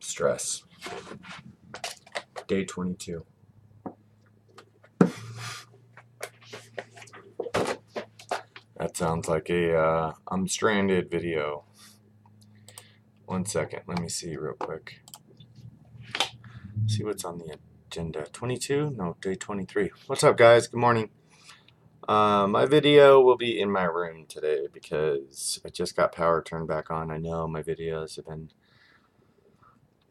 Stress. Day 22. That sounds like a I'm stranded video. 1 second, let me see real quick. See what's on the agenda. 22? No, day 23. What's up, guys? Good morning. My video will be in my room today because I just got power turned back on. I know my videos have been...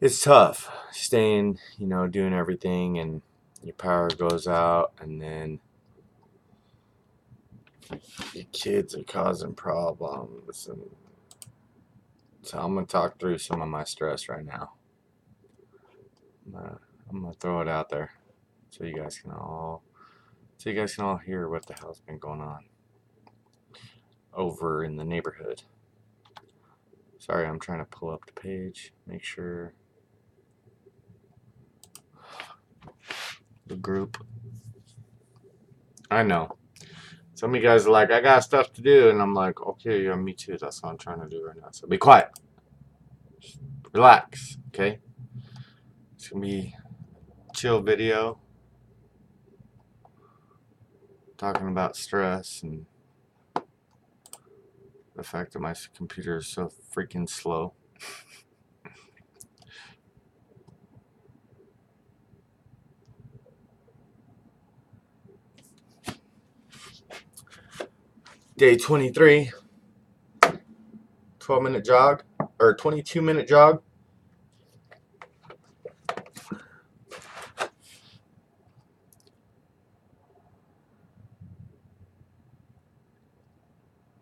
It's tough staying, doing everything, and your power goes out, and then your kids are causing problems. And so I'm going to talk through some of my stress right now. I'm going to throw it out there so you guys can all hear what the hell's been going on over in the neighborhood. Sorry, I'm trying to pull up the page, make sure the group. I know some of you guys are like, I got stuff to do, and I'm like, okay, yeah, me too. That's what I'm trying to do right now. So be quiet, just relax, okay? It's gonna be a chill video talking about stress and the fact that my computer is so freaking slow. Day 23, 12-minute jog, or 22-minute jog.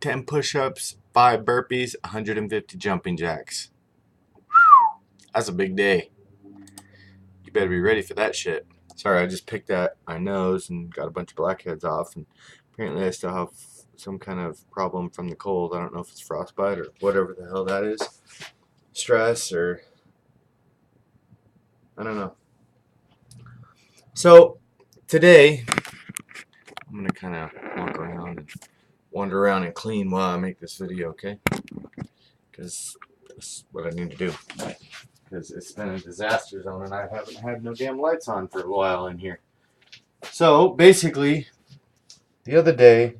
Ten push-ups, 5 burpees, 150 jumping jacks. That's a big day. You better be ready for that shit. Sorry, I just picked at my nose and got a bunch of blackheads off, and apparently I still have some kind of problem from the cold. I don't know if it's frostbite or whatever the hell that is. Stress or... I don't know. So, today, I'm going to kind of walk around and wander around and clean while I make this video, okay? Because that's what I need to do. Because it's been a disaster zone and I haven't had no damn lights on for a while in here. So, basically, the other day,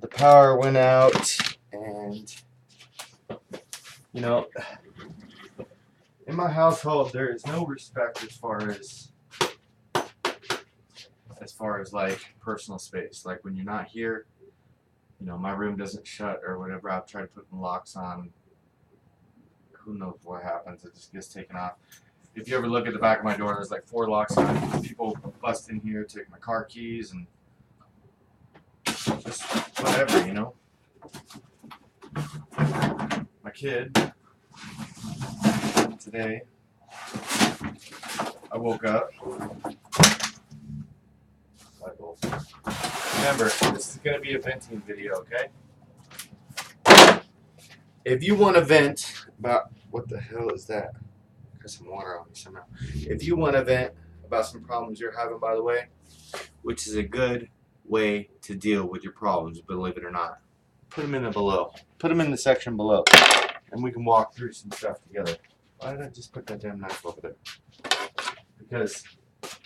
the power went out, and, in my household, there is no respect as far as like personal space. Like when you're not here, my room doesn't shut or whatever. I've tried putting locks on. Who knows what happens? It just gets taken off. If you ever look at the back of my door, there's like 4 locks on it. People bust in here, take my car keys, and just whatever, My kid, today, I woke up. Remember, this is going to be a venting video, okay? If you want to vent about... What the hell is that? Got some water on me somehow. If you want to vent about some problems you're having, by the way, which is a good way to deal with your problems, believe it or not, put them in the below. Put them in the section below, and we can walk through some stuff together. Why did I just put that damn knife over there? Because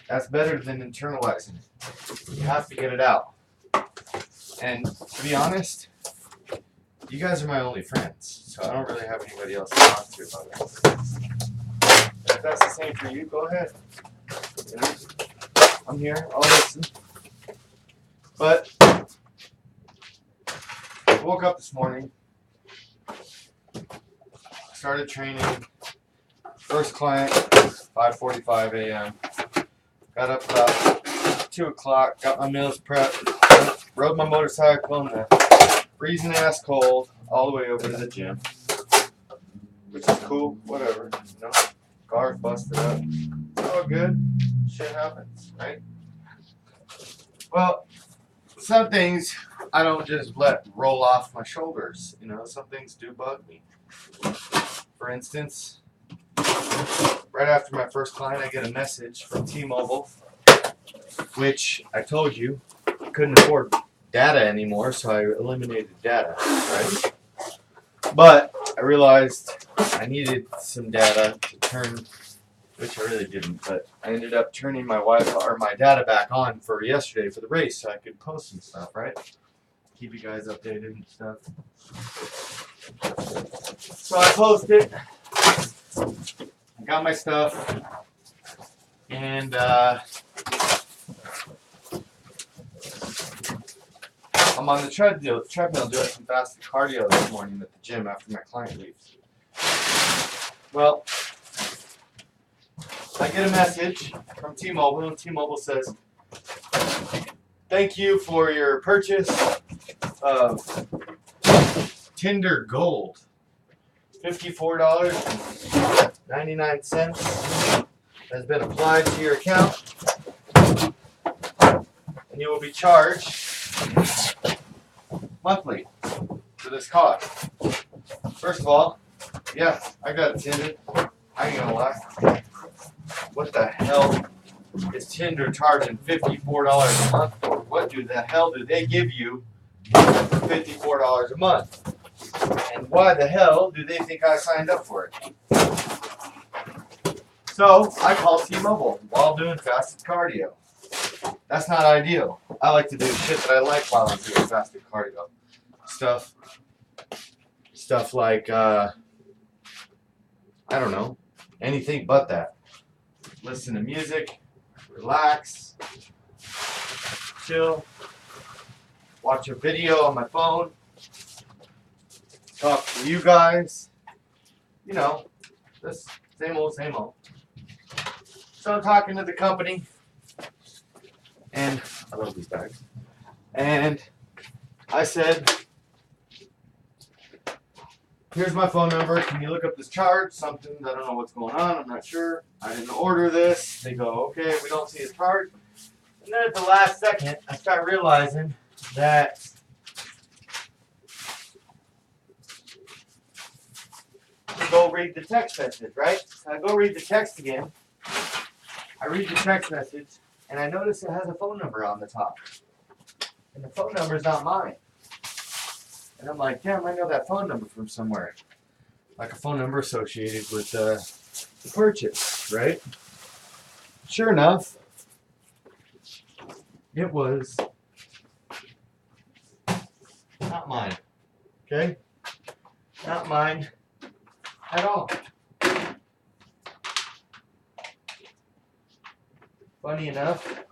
that's better than internalizing it. You have to get it out. And to be honest, you guys are my only friends, so I don't really have anybody else to talk to about it. If that's the same for you, go ahead. I'm here, I'll listen. But I woke up this morning, started training, first client, 5:45 a.m. Got up about 2 o'clock, got my meals prepped, rode my motorcycle in the freezing ass cold all the way over to the gym, which is cool, whatever, car's busted up, it's all good, shit happens, right? Well, some things I don't just let roll off my shoulders, some things do bug me. For instance, right after my first client, I get a message from T-Mobile, which I told you I couldn't afford data anymore, so I eliminated data, right? But I realized I needed some data to turn, which I really didn't, but I ended up turning my Wi-Fi or my data back on for yesterday for the race so I could post some stuff, right? Keep you guys updated and stuff. So I posted, I got my stuff, and I'm on the treadmill doing some fasted cardio this morning at the gym after my client leaves. Well, I get a message from T-Mobile, and T-Mobile says, "Thank you for your purchase of Tinder Gold. $54.99 has been applied to your account, and you will be charged monthly for this cost." First of all, yeah, I got Tinder. I ain't gonna lie. What the hell is Tinder charging $54 a month for? What the hell do they give you for $54 a month? And why the hell do they think I signed up for it? So I called T-Mobile while doing fasted cardio. That's not ideal. I like to do shit that I like while I'm doing fasted cardio. Stuff like, I don't know, anything but that. Listen to music, relax, chill, watch a video on my phone, talk to you guys, you know, just same old, same old. So I'm talking to the company, and I love these bags, and I said, "Here's my phone number. Can you look up this charge? Something, I don't know what's going on. I'm not sure. I didn't order this." They go, "Okay, we don't see a charge." And then at the last second, I start realizing that I go read the text message, right? So I go read the text again. I read the text message, and I notice it has a phone number on the top. And the phone number is not mine. And I'm like, damn, I know that phone number from somewhere. Like a phone number associated with the purchase, right? Sure enough, it was not mine. Okay? Not mine at all. Funny enough,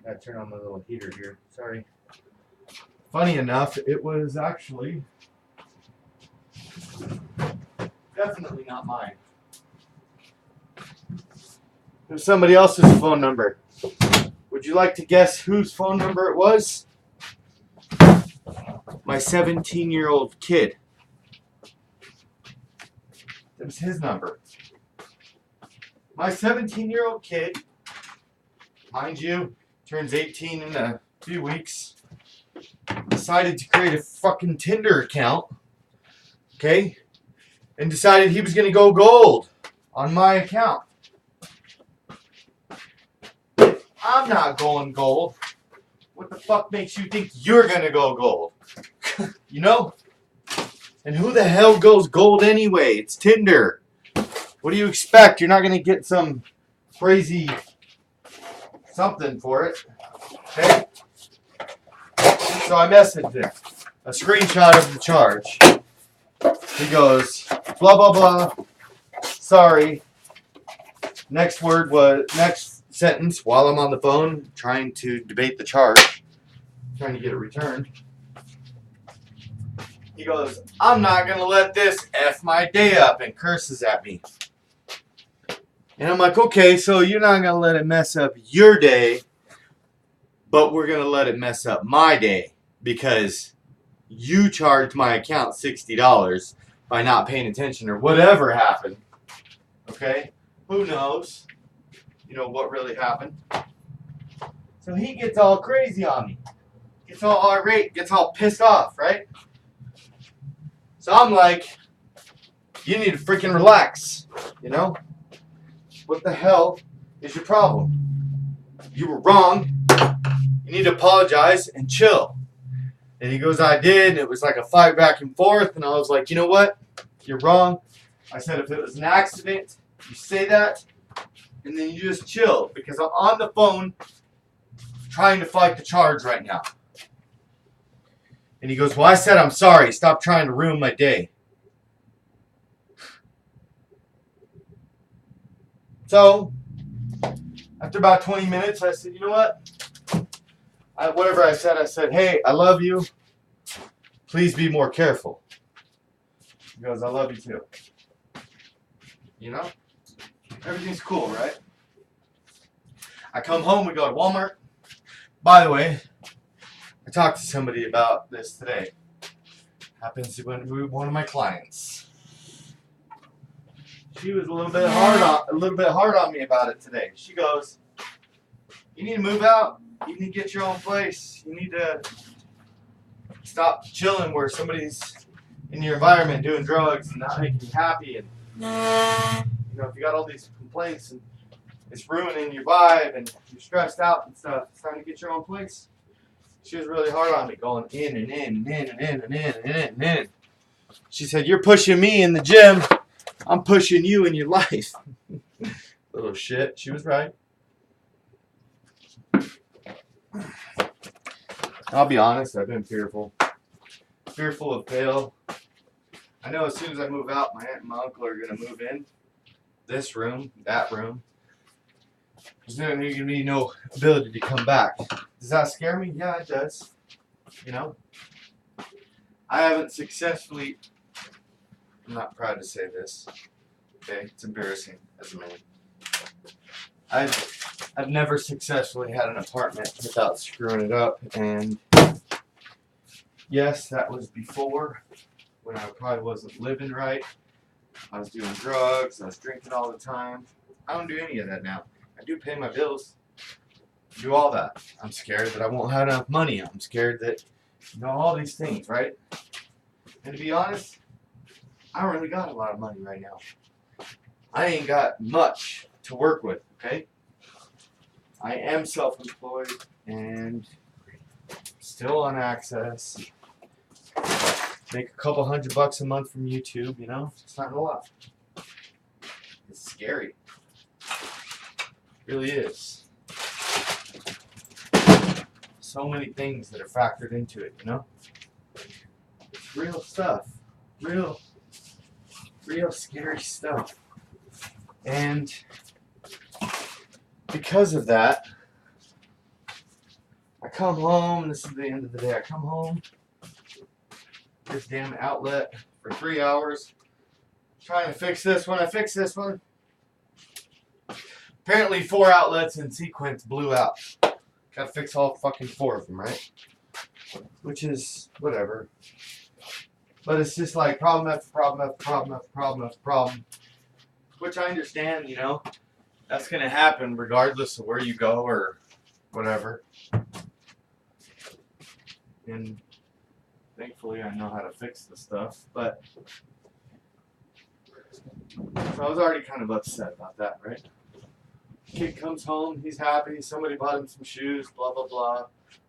gotta turn on my little heater here. Sorry. Funny enough, it was actually definitely not mine. It was somebody else's phone number. Would you like to guess whose phone number it was? My 17-year-old kid. It was his number. My 17-year-old kid, mind you, turns 18 in a few weeks, decided to create a fucking Tinder account, okay, and decided he was going to go gold on my account. I'm not going gold. What the fuck makes you think you're going to go gold? You know? And who the hell goes gold anyway? It's Tinder. What do you expect? You're not going to get some crazy something for it. Okay? So I messaged him a screenshot of the charge. He goes, blah, blah, blah. Sorry. Next sentence while I'm on the phone trying to debate the charge, trying to get it returned. He goes, "I'm not going to let this F my day up," and curses at me. And I'm like, okay, so you're not going to let it mess up your day, but we're going to let it mess up my day because you charged my account $60 by not paying attention or whatever happened. Okay? Who knows? You know what really happened. So he gets all crazy on me. Gets all irate, gets all pissed off, right? So I'm like, you need to freaking relax, you know? What the hell is your problem? You were wrong. You need to apologize and chill. And he goes, I did. And it was like a fight back and forth. And I was like, you know what? you're wrong. I said if it was an accident, you say that, and then you just chill, because I'm on the phone trying to fight the charge right now. And he goes, well, I said I'm sorry. Stop trying to ruin my day. So, after about 20 minutes, I said, you know what? Whatever I said, hey, I love you. Please be more careful. He goes, I love you too. You know? Everything's cool, right? I come home, we go to Walmart. By the way, I talked to somebody about this today. Happens to be one of my clients. She was a little bit hard on me about it today. She goes, you need to move out. You need to get your own place. You need to stop chilling where somebody's in your environment doing drugs and not making you happy. And you know, if you got all these complaints and it's ruining your vibe and you're stressed out and stuff, it's time to get your own place. She was really hard on me, going in and in and in and in and in and in and in. She said, you're pushing me in the gym. I'm pushing you in your life. Little shit. She was right. I'll be honest, I've been fearful. Fearful of fail. I know as soon as I move out, my aunt and my uncle are going to move in. This room, that room. There's going to be no ability to come back. Does that scare me? Yeah, it does. You know? I haven't successfully... I'm not proud to say this. Okay? It's embarrassing as a man. I've never successfully had an apartment without screwing it up, and yes, that was before, when I probably wasn't living right. I was doing drugs, I was drinking all the time. I don't do any of that now. I do pay my bills, do all that. I'm scared that I won't have enough money. I'm scared that, you know, all these things, right? And to be honest, I don't really got a lot of money right now. I ain't got much to work with, okay? I am self-employed and still on Access. Make a couple $100 a month from YouTube, you know? It's not a lot. It's scary. It really is. So many things that are factored into it, you know? It's real stuff. Real scary stuff. And because of that, I come home, this is the end of the day, I come home, this damn outlet for 3 hours, trying to fix this one, I fix this one. Apparently 4 outlets in sequence blew out. Gotta fix all fucking 4 of them, right? Which is, whatever. But it's just like problem after problem after problem after problem after problem. Which I understand, you know. That's going to happen regardless of where you go or whatever. And thankfully I know how to fix the stuff. But so I was already kind of upset about that, right? Kid comes home, he's happy, somebody bought him some shoes, blah, blah, blah.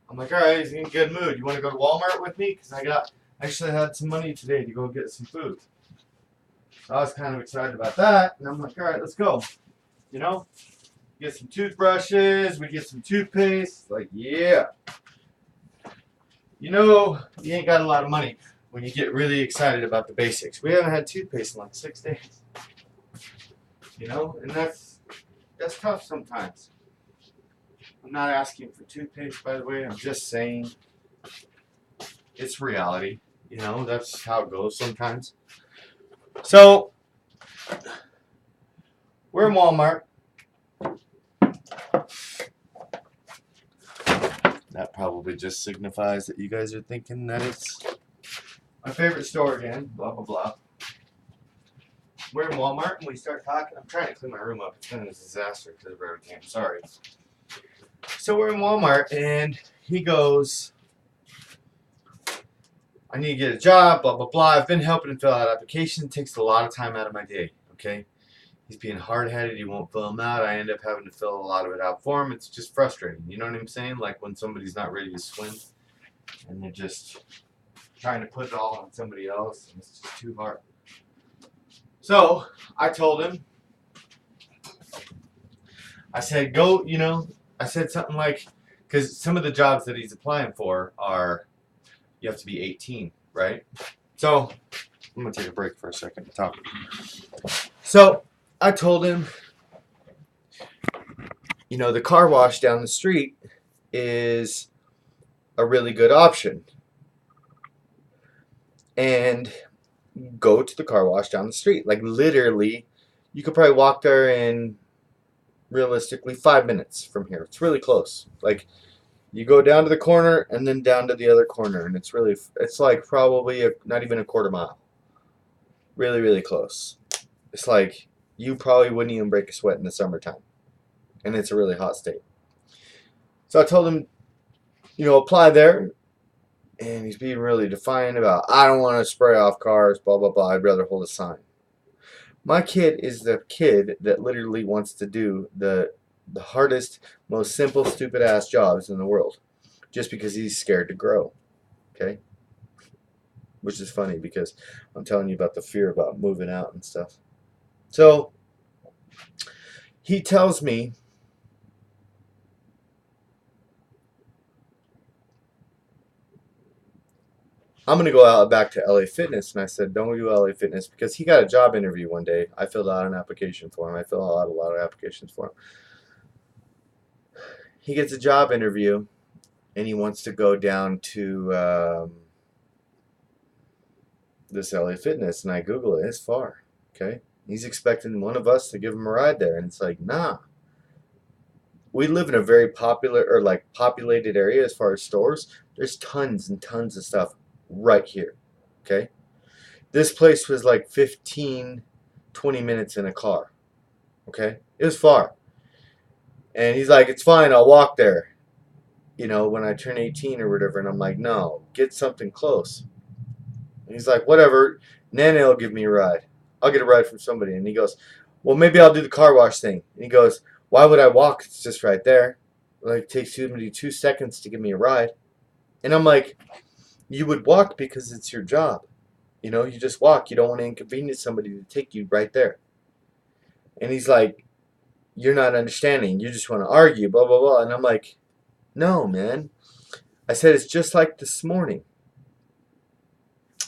I'm like, alright, he's in a good mood. You want to go to Walmart with me? Because I actually had some money today to go get some food. So I was kind of excited about that. And I'm like, alright, let's go. You know, get some toothbrushes, we get some toothpaste, like, yeah. You know, you ain't got a lot of money when you get really excited about the basics. We haven't had toothpaste in like 6 days. You know, and that's tough sometimes. I'm not asking for toothpaste, by the way, I'm just saying it's reality. You know, that's how it goes sometimes. So, we're in Walmart. That probably just signifies that you guys are thinking that it's my favorite store again, blah, blah, blah. We're in Walmart and we start talking. I'm trying to clean my room up. It's been a disaster because of everything. I'm sorry. So we're in Walmart and he goes, I need to get a job, blah, blah, blah. I've been helping him fill out applications. It takes a lot of time out of my day, okay? He's being hard-headed. He won't fill them out. I end up having to fill a lot of it out for him. It's just frustrating. You know what I'm saying? Like when somebody's not ready to swim and they're just trying to put it all on somebody else and it's just too hard. So I told him, I said, go, I said something like, because some of the jobs that he's applying for are, you have to be 18, right? So I'm going to take a break for a second to talk. So I told him, the car wash down the street is a really good option. And go to the car wash down the street. Like literally, you could probably walk there in realistically 5 minutes from here. It's really close. Like you go down to the corner and then down to the other corner, and it's like probably not even a quarter mile. Really, really close. It's like you probably wouldn't even break a sweat in the summertime, and it's a really hot state. So I told him, apply there, and he's being really defiant about, I don't want to spray off cars, blah, blah, blah. I'd rather hold a sign. My kid is the kid that literally wants to do the hardest, most simple, stupid ass jobs in the world just because he's scared to grow. Okay? Which is funny because I'm telling you about the fear about moving out and stuff. So he tells me, I'm going to go out back to LA Fitness. And I said, don't do LA Fitness, because he got a job interview one day. I filled out an application for him. I fill out a lot of applications for him. He gets a job interview, and he wants to go down to this LA Fitness. And I Google it. It's far. Okay? He's expecting one of us to give him a ride there. And it's like, nah. We live in a very populated area as far as stores. There's tons and tons of stuff right here. Okay? This place was like 15, 20 minutes in a car. Okay? It was far. And he's like, it's fine, I'll walk there, when I turn 18 or whatever. And I'm like, no, get something close. And he's like, whatever, Nana will give me a ride. I'll get a ride from somebody. And he goes, well, maybe I'll do the car wash thing. And he goes, why would I walk? It's just right there. Like, it takes somebody 2 seconds to give me a ride. And I'm like, you would walk because it's your job. You just walk. You don't want to inconvenience somebody to take you right there. And he's like, you're not understanding. You just want to argue, blah, blah, blah. And I'm like, no, man. I said, it's just like this morning.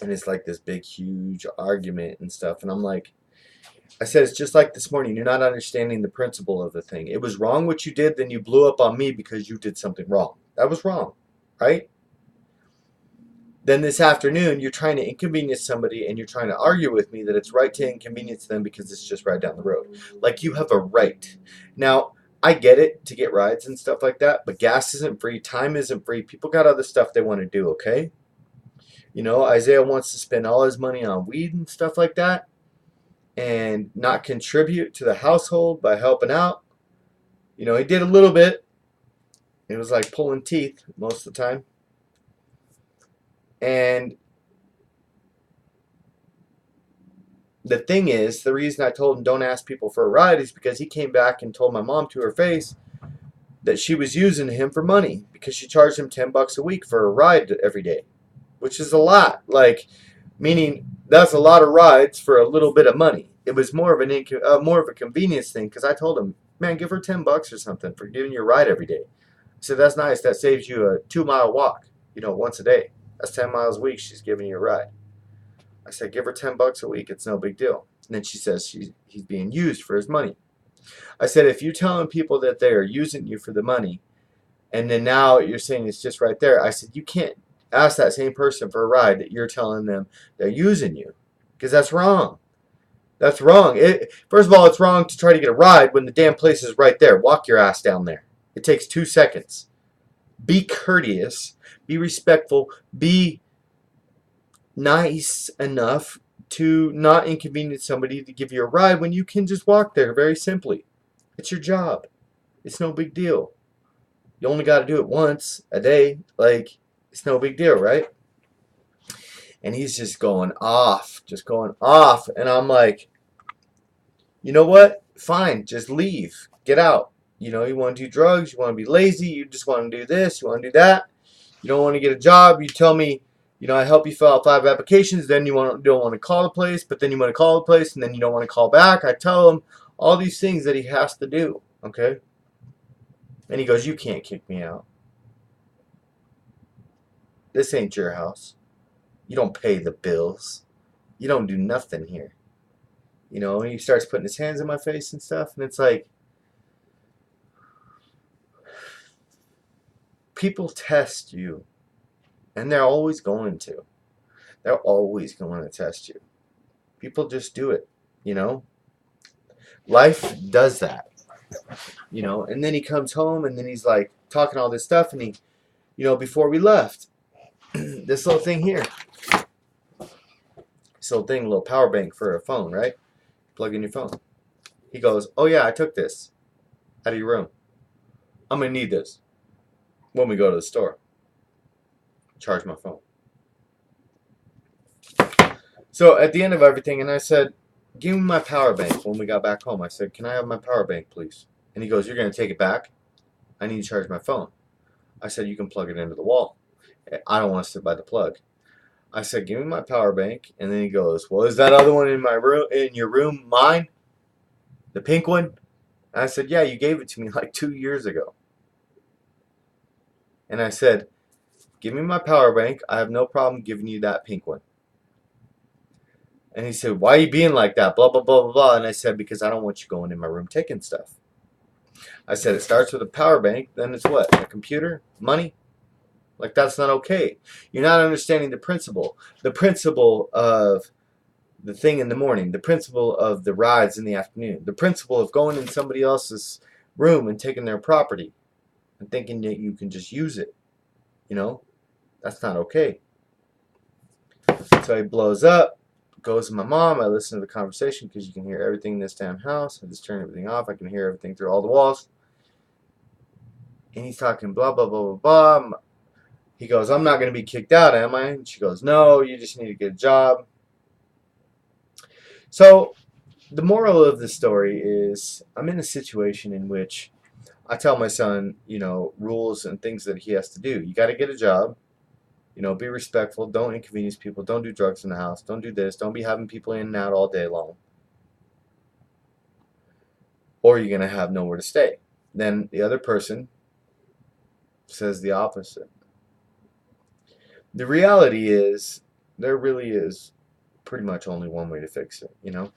And it's like this big, huge argument and stuff. And I'm like, I said, it's just like this morning. You're not understanding the principle of the thing. It was wrong what you did. Then you blew up on me because you did something wrong. That was wrong, right? Then this afternoon, you're trying to inconvenience somebody and you're trying to argue with me that it's right to inconvenience them because it's just right down the road. Like, you have a right. Now, I get it to get rides and stuff like that, but gas isn't free. Time isn't free. People got other stuff they want to do, okay? Isaiah wants to spend all his money on weed and stuff like that and not contribute to the household by helping out. He did a little bit. It was like pulling teeth most of the time. And the thing is, the reason I told him don't ask people for a ride is because he came back and told my mom to her face that she was using him for money because she charged him $10 a week for a ride every day, which is a lot. Like, meaning that's a lot of rides for a little bit of money. It was more of a convenience thing, because I told him, man, give her $10 or something for giving you a ride every day. I said, that's nice. That saves you a 2-mile walk, once a day. That's 10 miles a week she's giving you a ride. I said, give her $10 a week. It's no big deal. And then she says he's being used for his money. I said, if you're telling people that they are using you for the money, and then now you're saying it's just right there, I said, you can't ask that same person for a ride that you're telling them they're using you, because that's wrong. That's wrong. First of all, it's wrong to try to get a ride when the damn place is right there. Walk your ass down there. It takes 2 seconds. Be courteous. Be respectful. Be nice enough to not inconvenience somebody to give you a ride when you can just walk there very simply. It's your job. It's no big deal. You only got to do it once a day. Like, it's no big deal, right? And he's just going off. And I'm like, you know what? Fine. Just leave. Get out. You want to do drugs. You want to be lazy. You just want to do this. You want to do that. You don't want to get a job. You tell me, You know, I help you fill out 5 applications, then you don't want to call the place, but then you want to call the place, and then you don't want to call back. I tell him all these things that he has to do, okay? And he goes, you can't kick me out. This ain't your house. You don't pay the bills. You don't do nothing here. You know, and he starts putting his hands in my face and stuff, and it's like, people test you, and they're always going to. They're always going to test you. People just do it, you know? Life does that, you know? And then he comes home, and then he's like talking all this stuff, and he, you know, before we left, this little thing here, this little thing, a little power bank for a phone, right? Plug in your phone. He goes, oh yeah, I took this out of your room. I'm going to need this when we go to the store. Charge my phone. So at the end of everything, and I said, give me my power bank when we got back home. I said, can I have my power bank, please? And he goes, you're going to take it back? I need to charge my phone. I said, you can plug it into the wall. I don't want to sit by the plug. I said, give me my power bank. And then he goes, well, is that other one in my room, in your room, mine? The pink one? And I said, yeah, you gave it to me like 2 years ago. And I said, give me my power bank. I have no problem giving you that pink one. And he said, why are you being like that? Blah, blah, blah, blah, blah. And I said, because I don't want you going in my room taking stuff. I said, it starts with a power bank. Then it's what? A computer? Money? Like, that's not okay. You're not understanding the principle. The principle of the thing in the morning. The principle of the rides in the afternoon. The principle of going in somebody else's room and taking their property and thinking that you can just use it. You know? That's not okay. So he blows up. Goes to my mom. I listen to the conversation because you can hear everything in this damn house. I just turn everything off. I can hear everything through all the walls. And he's talking blah, blah, blah, blah, blah. He goes, I'm not going to be kicked out, am I? And she goes, no, you just need to get a job. So the moral of the story is I'm in a situation in which I tell my son, you know, rules and things that he has to do. You got to get a job. You know, be respectful. Don't inconvenience people. Don't do drugs in the house. Don't do this. Don't be having people in and out all day long. Or you're going to have nowhere to stay. Then the other person says the opposite. The reality is, there really is pretty much only one way to fix it, you know?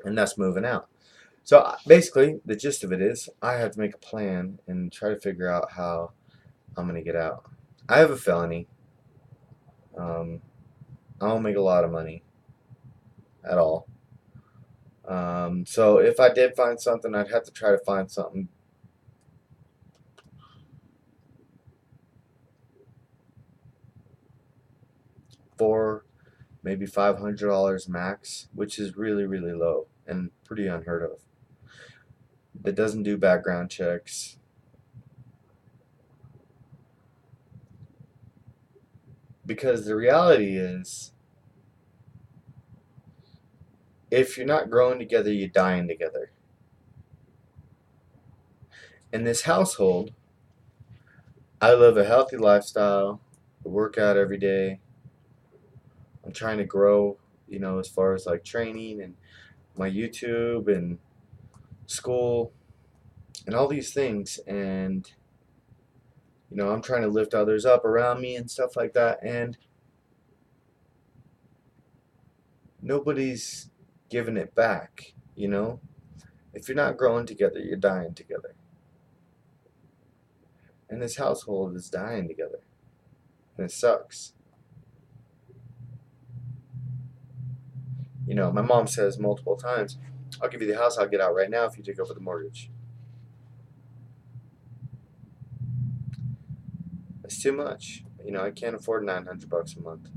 And that's moving out. So basically, the gist of it is, I have to make a plan and try to figure out how I'm going to get out. I have a felony. I don't make a lot of money at all. So if I did find something, I'd have to try to find something for maybe $500 max, which is really, really low and pretty unheard of. That doesn't do background checks. Because the reality is, if you're not growing together, you're dying together. In this household, I live a healthy lifestyle. I work out every day. I'm trying to grow, you know, as far as like training and my YouTube and school and all these things. And, you know, I'm trying to lift others up around me and stuff like that. And nobody's giving it back, you know? If you're not growing together, you're dying together. And this household is dying together. And it sucks. You know, my mom says multiple times, I'll give you the house, I'll get out right now if you take over the mortgage. It's too much. You know, I can't afford $900 a month.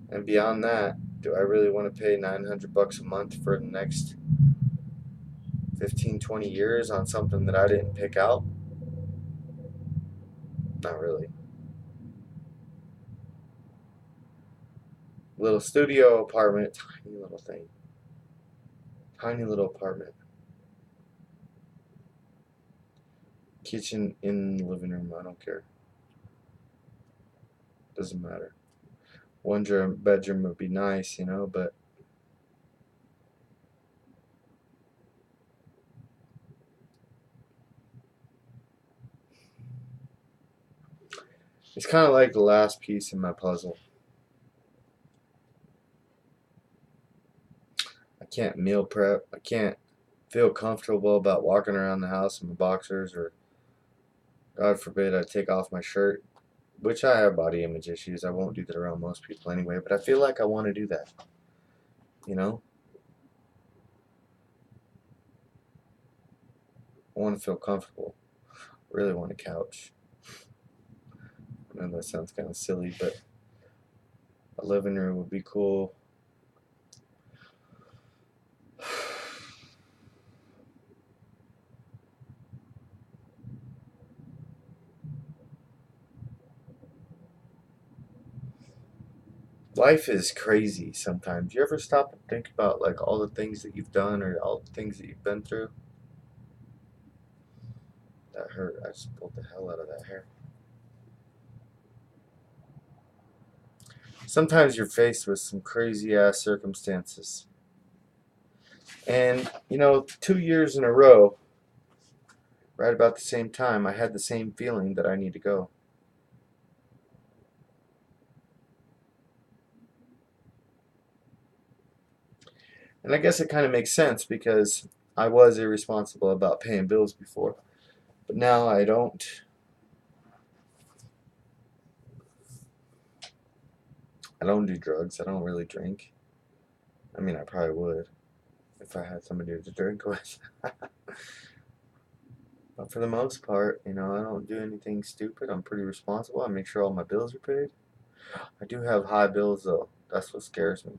And beyond that, do I really want to pay $900 a month for the next 15, 20 years on something that I didn't pick out? Not really. Little studio apartment, tiny little thing. Tiny little apartment. Kitchen in the living room, I don't care. Doesn't matter. One bedroom would be nice, but it's kind of like the last piece in my puzzle. I can't meal prep. I can't feel comfortable about walking around the house in my boxers, or God forbid I take off my shirt, which I have body image issues. I won't do that around most people anyway, but I feel like I want to do that. You know? I want to feel comfortable. I really want a couch. I know that sounds kind of silly, but a living room would be cool. Life is crazy sometimes. You ever stop and think about like all the things that you've done or all the things that you've been through? That hurt. I just pulled the hell out of that hair. Sometimes you're faced with some crazy ass circumstances. And, 2 years in a row, right about the same time, I had the same feeling that I need to go. And I guess it kind of makes sense because I was irresponsible about paying bills before. But now I don't. I don't do drugs. I don't really drink. I mean, I probably would if I had somebody to drink with. But for the most part, I don't do anything stupid. I'm pretty responsible. I make sure all my bills are paid. I do have high bills, though. That's what scares me.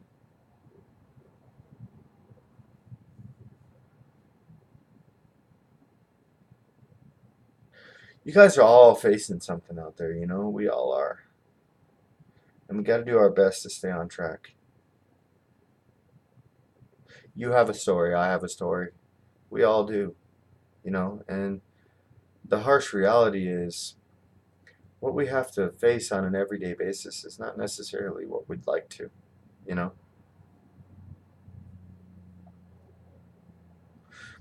You guys are all facing something out there, We all are. And we got to do our best to stay on track. You have a story. I have a story. We all do, And the harsh reality is what we have to face on an everyday basis is not necessarily what we'd like to, you know.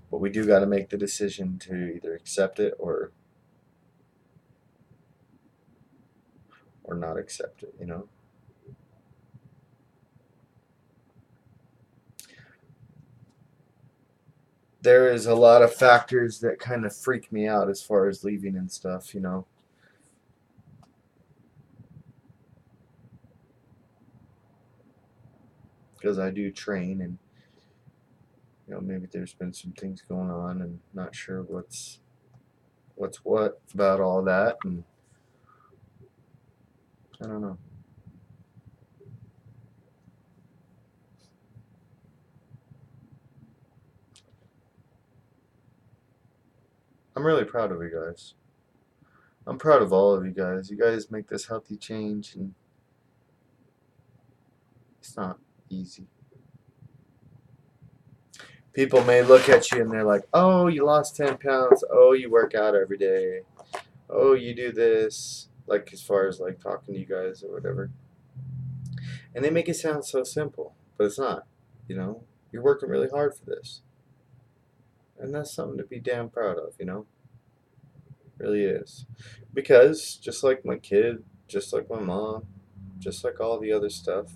But we do got to make the decision to either accept it or not accept it. There is a lot of factors that kind of freak me out as far as leaving and stuff. Because I do train, and maybe there's been some things going on and not sure what's what about all that, and I don't know. I'm really proud of you guys. I'm proud of all of you guys. You guys make this healthy change, and it's not easy. People may look at you and they're like, oh, you lost 10 pounds. Oh, you work out every day. Oh, you do this. Like, as far as like talking to you guys or whatever. And they make it sound so simple, but it's not. You're working really hard for this. And that's something to be damn proud of. Really is. Because just like my kid, just like my mom, just like all the other stuff,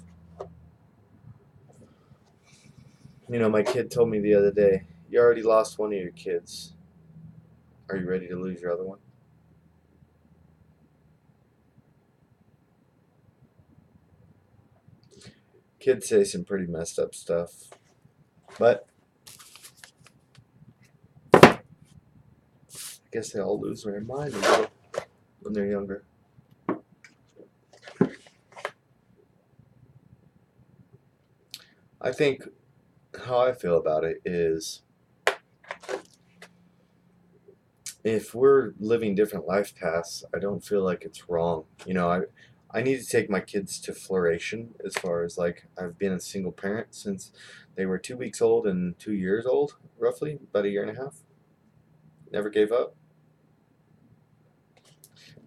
my kid told me the other day, you already lost one of your kids. Are you ready to lose your other one? Kids say some pretty messed up stuff. But I guess they all lose their mind a little when they're younger. I think how I feel about it is if we're living different life paths, I don't feel like it's wrong. I need to take my kids to floration as far as like I've been a single parent since they were 2 weeks old and 2 years old, roughly, about a year and a half. Never gave up.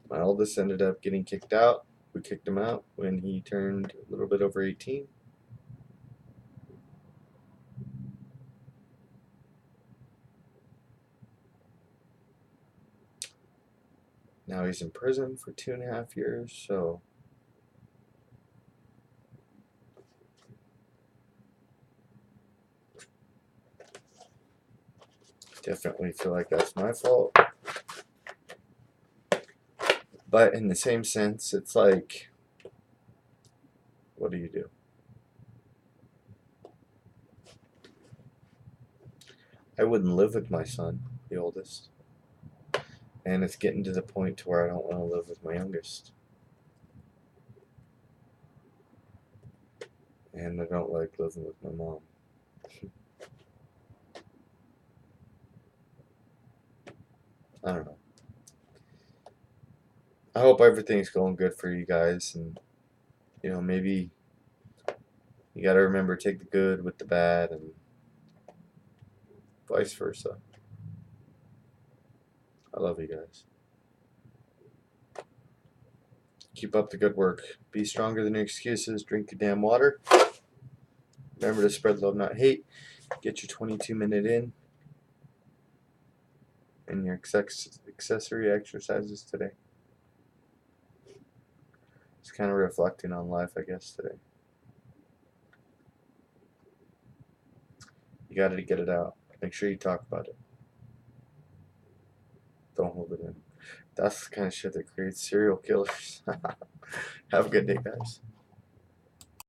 My oldest ended up getting kicked out. We kicked him out when he turned a little bit over 18. Now he's in prison for 2.5 years, so definitely feel like that's my fault. But in the same sense, it's like, what do you do? I wouldn't live with my son, the oldest. And it's getting to the point to where I don't want to live with my youngest. And I don't like living with my mom. I don't know. I hope everything's going good for you guys, and maybe you gotta remember take the good with the bad and vice versa. I love you guys. Keep up the good work. Be stronger than your excuses. Drink your damn water. Remember to spread love, not hate. Get your 22-minute in and your accessory exercises today. Just kind of reflecting on life, I guess, today. You got to get it out. Make sure you talk about it. Don't hold it in. That's the kind of shit that creates serial killers. Have a good day, guys.